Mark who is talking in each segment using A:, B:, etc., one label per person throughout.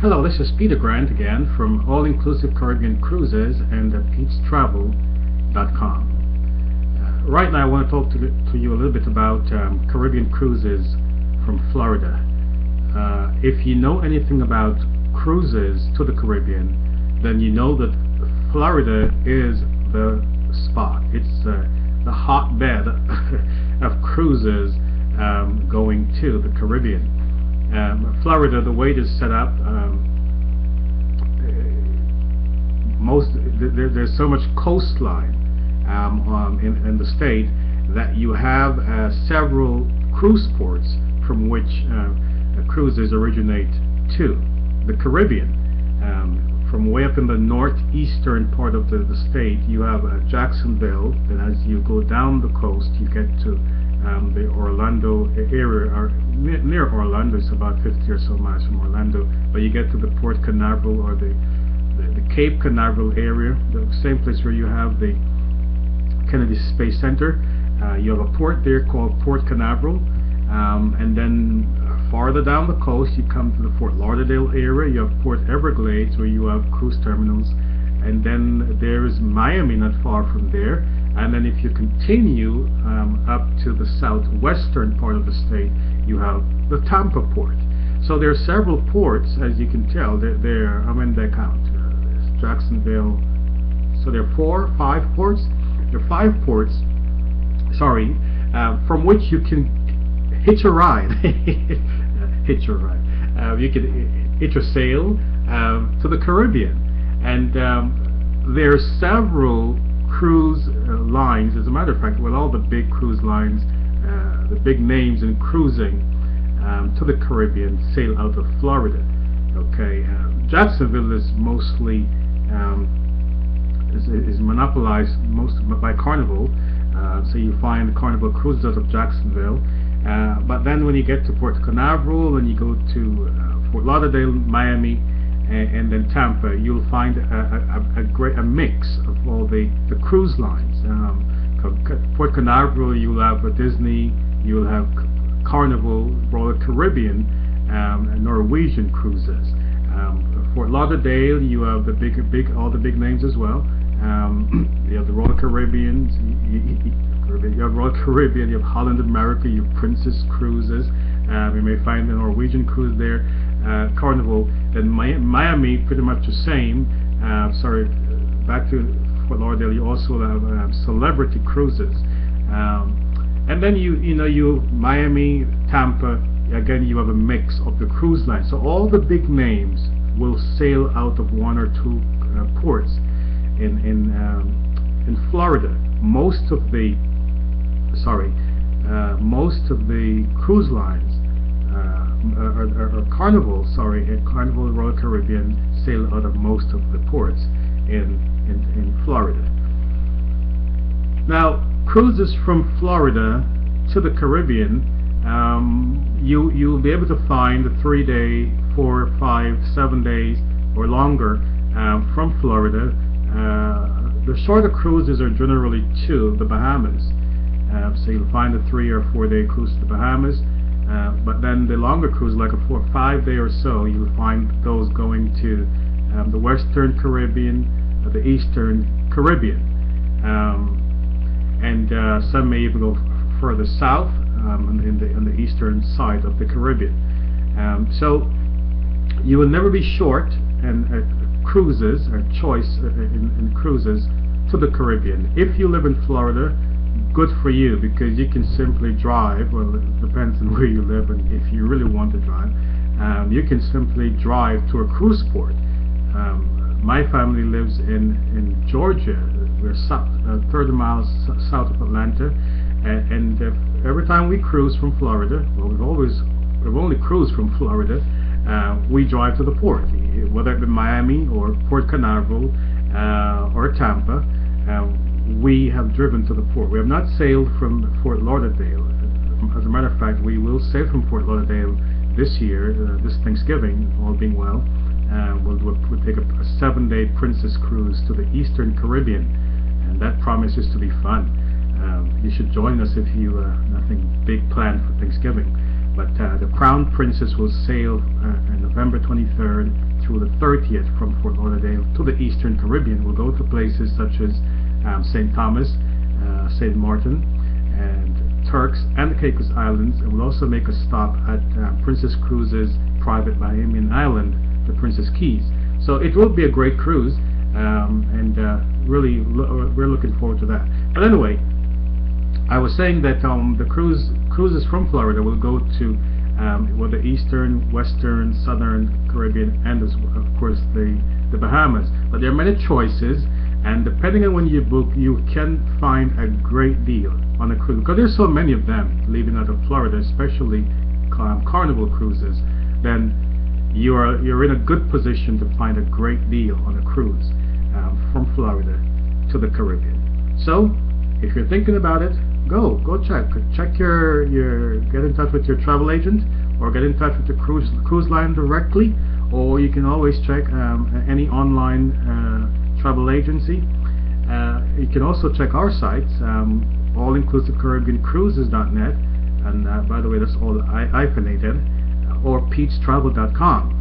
A: Hello, this is Peter Grant again from All Inclusive Caribbean Cruises and PetesCruises-n-Travel.com. Right now I want to talk to you a little bit about Caribbean cruises from Florida. If you know anything about cruises to the Caribbean, then you know that Florida is the spot. It's the hotbed of cruises going to the Caribbean. Florida, the way it is set up, there's so much coastline in the state that you have several cruise ports from which cruises originate to the Caribbean. From way up in the northeastern part of the state, you have Jacksonville, and as you go down the coast, you get to the Orlando area, or near Orlando. It's about 50 or so miles from Orlando, but you get to the Port Canaveral or the Cape Canaveral area, the same place where you have the Kennedy Space Center. You have a port there called Port Canaveral, and then farther down the coast you come to the Fort Lauderdale area. You have Port Everglades, where you have cruise terminals, and then there is Miami not far from there. And then if you continue up to the southwestern part of the state, you have the Tampa port. So there are several ports, as you can tell. There, how many did I count? Jacksonville. So there are 5 ports. There are 5 ports. Sorry, from which you can hitch a ride. Hitch a ride. You can hitch a sail to the Caribbean, and there are several cruise lines. As a matter of fact, well, all the big cruise lines, the big names in cruising to the Caribbean sail out of Florida. Okay, Jacksonville is mostly is monopolized most by Carnival, so you find Carnival cruises out of Jacksonville. But then when you get to Port Canaveral and you go to Fort Lauderdale, Miami, and then Tampa, you'll find a mix of all the cruise lines. Port Canaveral, you'll have Disney, you'll have Carnival, Royal Caribbean, and Norwegian cruises. Fort Lauderdale, you have all the big names as well. You have the Royal Caribbean, you have Royal Caribbean, you have Holland America, you have Princess Cruises. You may find the Norwegian cruise there. Carnival. Then Miami, pretty much the same. Sorry, back to Fort Lauderdale, you also have Celebrity Cruises. And then you Miami, Tampa, again you have a mix of the cruise lines. So all the big names will sail out of 1 or 2 ports in Florida. Most of the cruise lines or Carnival, Carnival Royal Caribbean sail out of most of the ports in Florida. Now, cruises from Florida to the Caribbean, you'll be able to find a 3-day, 4, 5, 7 days or longer from Florida. The shorter cruises are generally to the Bahamas, so you'll find a 3 or 4 day cruise to the Bahamas. But then the longer cruise, like a 4 or 5 day or so, you'll find those going to the Western Caribbean, the Eastern Caribbean, and some may even go further south on the eastern side of the Caribbean. So you will never be short cruises or choice in cruises to the Caribbean. If you live in Florida, good for you, because you can simply drive. Well, it depends on where you live, and if you really want to drive, you can simply drive to a cruise port. My family lives in Georgia. We're 30 miles south of Atlanta, and every time we cruise from Florida, well, we've only cruised from Florida, we drive to the port, whether it be Miami or Port Canaveral or Tampa. We have driven to the port. We have not sailed from Fort Lauderdale. As a matter of fact, we will sail from Fort Lauderdale this year, this Thanksgiving, all being well. We'll take a 7-day Princess Cruise to the Eastern Caribbean, and that promises to be fun. You should join us if you nothing big planned for Thanksgiving. But the Crown Princess will sail on November 23rd through the 30th from Fort Lauderdale to the Eastern Caribbean. We'll go to places such as St. Thomas, St. Martin, and Turks, and the Caicos Islands, and we'll also make a stop at Princess Cruises' private Bahamian island, the Princess Keys. So it will be a great cruise, and really we're looking forward to that. But anyway, I was saying that the cruises from Florida will go to the Eastern, Western, Southern Caribbean, and of course the Bahamas. But there are many choices, and depending on when you book, you can find a great deal on a cruise, because there's so many of them leaving out of Florida, especially Carnival cruises. Then you're in a good position to find a great deal on a cruise from Florida to the Caribbean. So if you're thinking about it, go check your get in touch with your travel agent, or get in touch with the cruise line directly, or you can always check any online travel agency. You can also check our sites, allinclusivecaribbeancruises.net, and by the way, that's all hyphenated, or PetesTravel.com.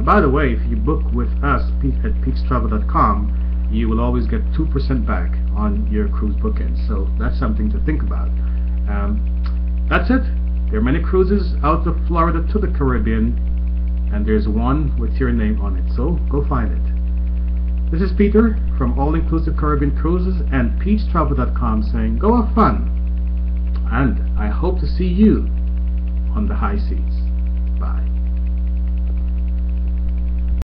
A: By the way, if you book with us at PetesTravel.com, you will always get 2% back on your cruise bookings. So that's something to think about. That's it. There are many cruises out of Florida to the Caribbean, and there's one with your name on it. So go find it. This is Peter from All Inclusive Caribbean Cruises and PetesTravel.com saying go have fun, and I hope to see you on the high seas.